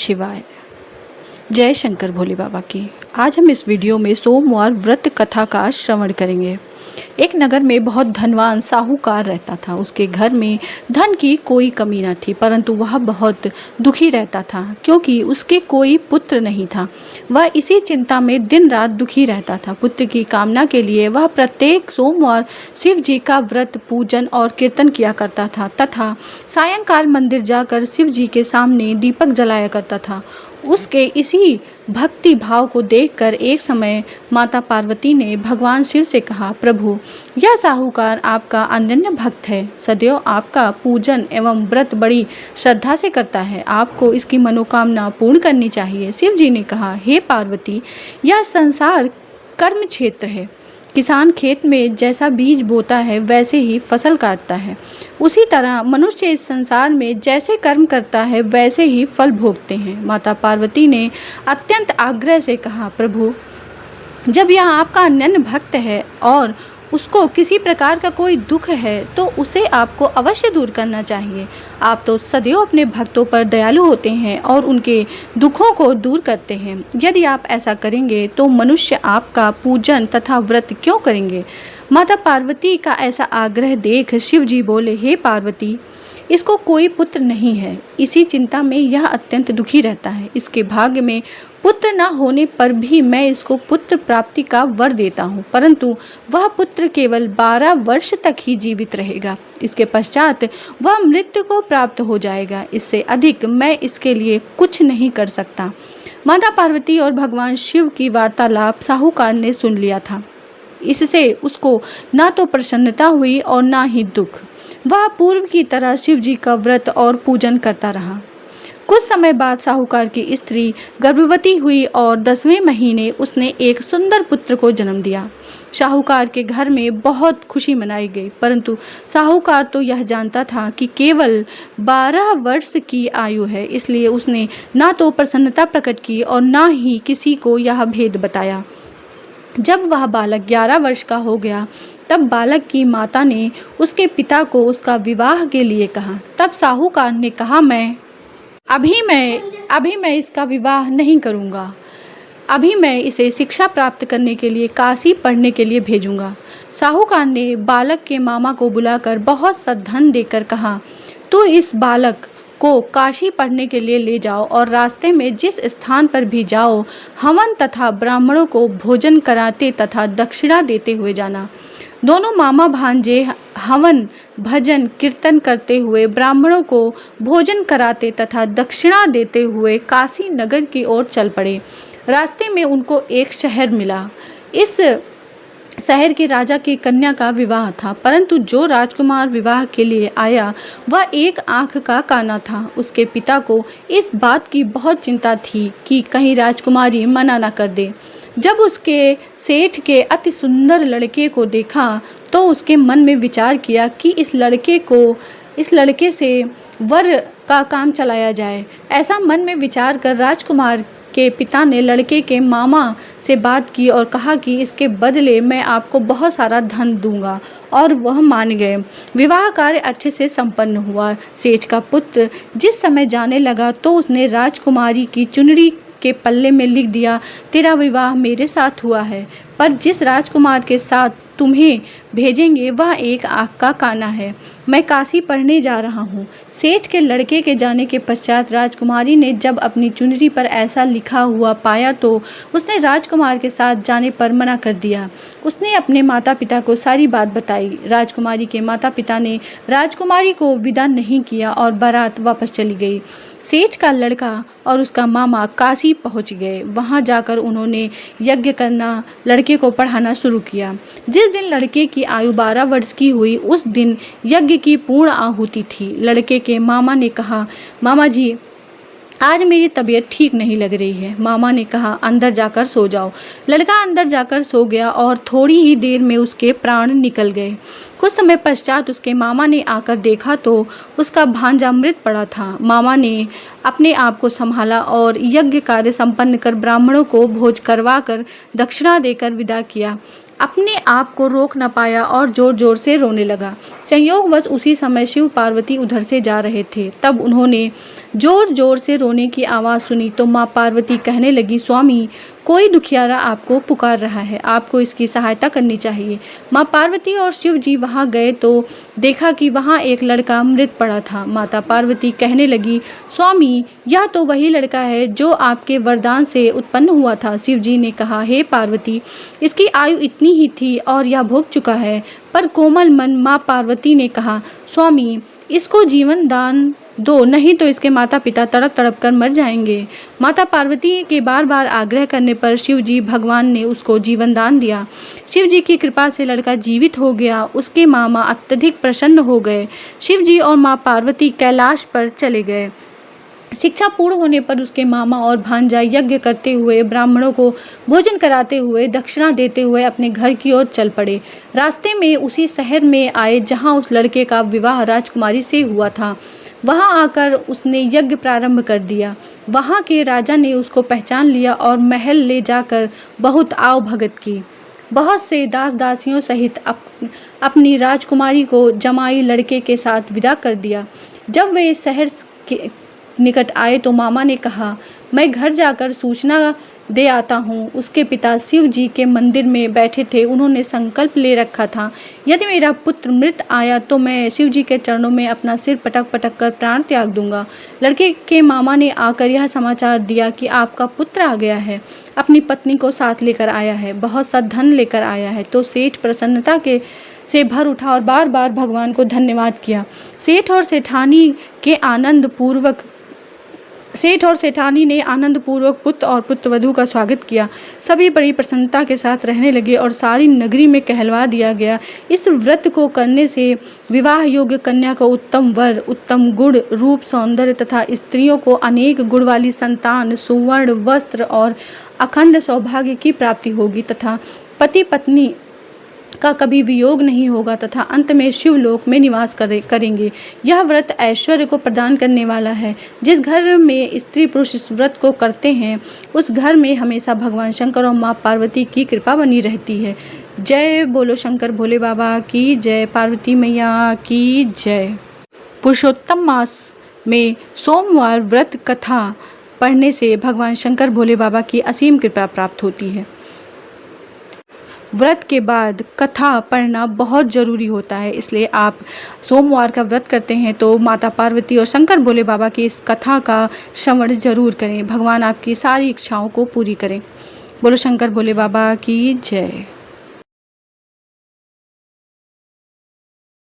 शिवाय। जय शंकर भोले बाबा की। आज हम इस वीडियो में सोमवार व्रत कथा का श्रवण करेंगे। एक नगर में बहुत धनवान साहूकार रहता था। उसके घर में धन की कोई कमी न थी, परंतु वह बहुत दुखी रहता था क्योंकि उसके कोई पुत्र नहीं था। वह इसी चिंता में दिन रात दुखी रहता था। पुत्र की कामना के लिए वह प्रत्येक सोमवार शिव जी का व्रत, पूजन और कीर्तन किया करता था तथा सायंकाल मंदिर जाकर शिव जी के सामने दीपक जलाया करता था। उसके इसी भक्ति भाव को देखकर एक समय माता पार्वती ने भगवान शिव से कहा, प्रभु, यह साहूकार आपका अनन्य भक्त है, सदैव आपका पूजन एवं व्रत बड़ी श्रद्धा से करता है, आपको इसकी मनोकामना पूर्ण करनी चाहिए। शिव जी ने कहा, हे पार्वती, यह संसार कर्म क्षेत्र है। किसान खेत में जैसा बीज बोता है वैसे ही फसल काटता है। उसी तरह मनुष्य इस संसार में जैसे कर्म करता है वैसे ही फल भोगते हैं। माता पार्वती ने अत्यंत आग्रह से कहा, प्रभु, जब यह आपका अनन्य भक्त है और उसको किसी प्रकार का कोई दुख है तो उसे आपको अवश्य दूर करना चाहिए। आप तो सदैव अपने भक्तों पर दयालु होते हैं और उनके दुखों को दूर करते हैं। यदि आप ऐसा करेंगे तो मनुष्य आपका पूजन तथा व्रत क्यों करेंगे? माता पार्वती का ऐसा आग्रह देख शिव जी बोले, हे पार्वती, इसको कोई पुत्र नहीं है। इसी चिंता में यह अत्यंत दुखी रहता है। इसके भाग्य में पुत्र न होने पर भी मैं इसको पुत्र प्राप्ति का वर देता हूँ, परंतु वह पुत्र केवल 12 वर्ष तक ही जीवित रहेगा। इसके पश्चात वह मृत्यु को प्राप्त हो जाएगा। इससे अधिक मैं इसके लिए कुछ नहीं कर सकता। माता पार्वती और भगवान शिव की वार्तालाप साहूकार ने सुन लिया था। इससे उसको ना तो प्रसन्नता हुई और ना ही दुख। वह पूर्व की तरह शिव जी का व्रत और पूजन करता रहा। कुछ समय बाद साहूकार की स्त्री गर्भवती हुई और 10वें महीने उसने एक सुंदर पुत्र को जन्म दिया। साहूकार के घर में बहुत खुशी मनाई गई, परंतु साहूकार तो यह जानता था कि केवल 12 वर्ष की आयु है, इसलिए उसने ना तो प्रसन्नता प्रकट की और ना ही किसी को यह भेद बताया। जब वह बालक 11 वर्ष का हो गया तब बालक की माता ने उसके पिता को उसका विवाह के लिए कहा। तब साहूकार ने कहा, अभी मैं इसका विवाह नहीं करूँगा। अभी मैं इसे शिक्षा प्राप्त करने के लिए काशी पढ़ने के लिए भेजूँगा। साहूकार ने बालक के मामा को बुलाकर बहुत सा धन देकर कहा, तू इस बालक को काशी पढ़ने के लिए ले जाओ और रास्ते में जिस स्थान पर भी जाओ हवन तथा ब्राह्मणों को भोजन कराते तथा दक्षिणा देते हुए जाना। दोनों मामा भांजे हवन, भजन, कीर्तन करते हुए ब्राह्मणों को भोजन कराते तथा दक्षिणा देते हुए काशी नगर की ओर चल पड़े। रास्ते में उनको एक शहर मिला। इस शहर के राजा की कन्या का विवाह था, परंतु जो राजकुमार विवाह के लिए आया वह एक आंख का काना था। उसके पिता को इस बात की बहुत चिंता थी कि कहीं राजकुमारी मना न कर दे। जब उसके सेठ के अति सुंदर लड़के को देखा तो उसके मन में विचार किया कि इस लड़के से वर का काम चलाया जाए। ऐसा मन में विचार कर राजकुमार के पिता ने लड़के के मामा से बात की और कहा कि इसके बदले मैं आपको बहुत सारा धन दूंगा, और वह मान गए। विवाह कार्य अच्छे से संपन्न हुआ। सेठ का पुत्र जिस समय जाने लगा तो उसने राजकुमारी की चुनरी के पल्ले में लिख दिया, तेरा विवाह मेरे साथ हुआ है, पर जिस राजकुमार के साथ तुम्हें भेजेंगे वह एक आँख का काना है। मैं काशी पढ़ने जा रहा हूँ। सेठ के लड़के के जाने के पश्चात राजकुमारी ने जब अपनी चुनरी पर ऐसा लिखा हुआ पाया तो उसने राजकुमार के साथ जाने पर मना कर दिया। उसने अपने माता पिता को सारी बात बताई। राजकुमारी के माता पिता ने राजकुमारी को विदा नहीं किया और बारात वापस चली गई। सेठ का लड़का और उसका मामा काशी पहुंच गए। वहां जाकर उन्होंने यज्ञ करना, लड़के को पढ़ाना शुरू किया। जिस दिन लड़के की आयु 12 वर्ष की हुई उस दिन यज्ञ की पूर्ण आहुति थी। लड़के के मामा ने कहा, मामा जी, आज मेरी तबीयत ठीक नहीं लग रही है। मामा ने कहा, अंदर जाकर सो जाओ। लड़का अंदर जाकर सो गया और थोड़ी ही देर में उसके प्राण निकल गए। कुछ समय पश्चात उसके मामा ने आकर देखा तो उसका भांजा मृत पड़ा था। मामा ने अपने आप को संभाला और यज्ञ कार्य संपन्न कर ब्राह्मणों को भोज करवा कर दक्षिणा देकर विदा किया। अपने आप को रोक न पाया और जोर जोर से रोने लगा। संयोगवश उसी समय शिव पार्वती उधर से जा रहे थे। तब उन्होंने जोर जोर से रोने की आवाज़ सुनी तो माँ पार्वती कहने लगी, स्वामी, कोई दुखियारा आपको पुकार रहा है, आपको इसकी सहायता करनी चाहिए। माँ पार्वती और शिव जी वहाँ गए तो देखा कि वहाँ एक लड़का मृत पड़ा था। माता पार्वती कहने लगी, स्वामी, यह तो वही लड़का है जो आपके वरदान से उत्पन्न हुआ था। शिव जी ने कहा, हे पार्वती, इसकी आयु इतनी ही थी और यह भोग चुका है। पर कोमल मन माँ पार्वती ने कहा, स्वामी, इसको जीवन दान दो, नहीं तो इसके माता पिता तड़प तड़प कर मर जाएंगे। माता पार्वती के बार बार आग्रह करने पर शिव जी भगवान ने उसको जीवन दान दिया। शिव जी की कृपा से लड़का जीवित हो गया। उसके मामा अत्यधिक प्रसन्न हो गए। शिव जी और माँ पार्वती कैलाश पर चले गए। शिक्षा पूर्ण होने पर उसके मामा और भांजा यज्ञ करते हुए, ब्राह्मणों को भोजन कराते हुए, दक्षिणा देते हुए अपने घर की ओर चल पड़े। रास्ते में उसी शहर में आए जहाँ उस लड़के का विवाह राजकुमारी से हुआ था। वहाँ आकर उसने यज्ञ प्रारंभ कर दिया। वहाँ के राजा ने उसको पहचान लिया और महल ले जाकर बहुत आव भगत की। बहुत से दास दासियों सहित अपनी राजकुमारी को जमाई लड़के के साथ विदा कर दिया। जब वे शहर के निकट आए तो मामा ने कहा, मैं घर जाकर सूचना दे आता हूँ। उसके पिता शिव जी के मंदिर में बैठे थे। उन्होंने संकल्प ले रखा था, यदि मेरा पुत्र मृत आया तो मैं शिव जी के चरणों में अपना सिर पटक पटक कर प्राण त्याग दूंगा। लड़के के मामा ने आकर यह समाचार दिया कि आपका पुत्र आ गया है, अपनी पत्नी को साथ लेकर आया है, बहुत सा धन लेकर आया है। तो सेठ प्रसन्नता से भर उठा और बार बार भगवान को धन्यवाद किया। सेठ और सेठानी ने आनंद पूर्वक पुत्र और पुत्रवधू का स्वागत किया। सभी बड़ी प्रसन्नता के साथ रहने लगे और सारी नगरी में कहलवा दिया गया, इस व्रत को करने से विवाह योग्य कन्या को उत्तम वर, उत्तम गुण, रूप, सौंदर्य तथा स्त्रियों को अनेक गुण वाली संतान, सुवर्ण वस्त्र और अखंड सौभाग्य की प्राप्ति होगी तथा पति पत्नी का कभी वियोग नहीं होगा तथा अंत में शिवलोक में निवास करेंगे। यह व्रत ऐश्वर्य को प्रदान करने वाला है। जिस घर में स्त्री पुरुष इस व्रत को करते हैं उस घर में हमेशा भगवान शंकर और माँ पार्वती की कृपा बनी रहती है। जय बोलो शंकर भोले बाबा की जय, पार्वती मैया की जय। पुरुषोत्तम मास में सोमवार व्रत कथा पढ़ने से भगवान शंकर भोले बाबा की असीम कृपा प्राप्त होती है। व्रत के बाद कथा पढ़ना बहुत ज़रूरी होता है, इसलिए आप सोमवार का व्रत करते हैं तो माता पार्वती और शंकर भोले बाबा की इस कथा का श्रवण जरूर करें। भगवान आपकी सारी इच्छाओं को पूरी करें। बोलो शंकर भोले बाबा की जय।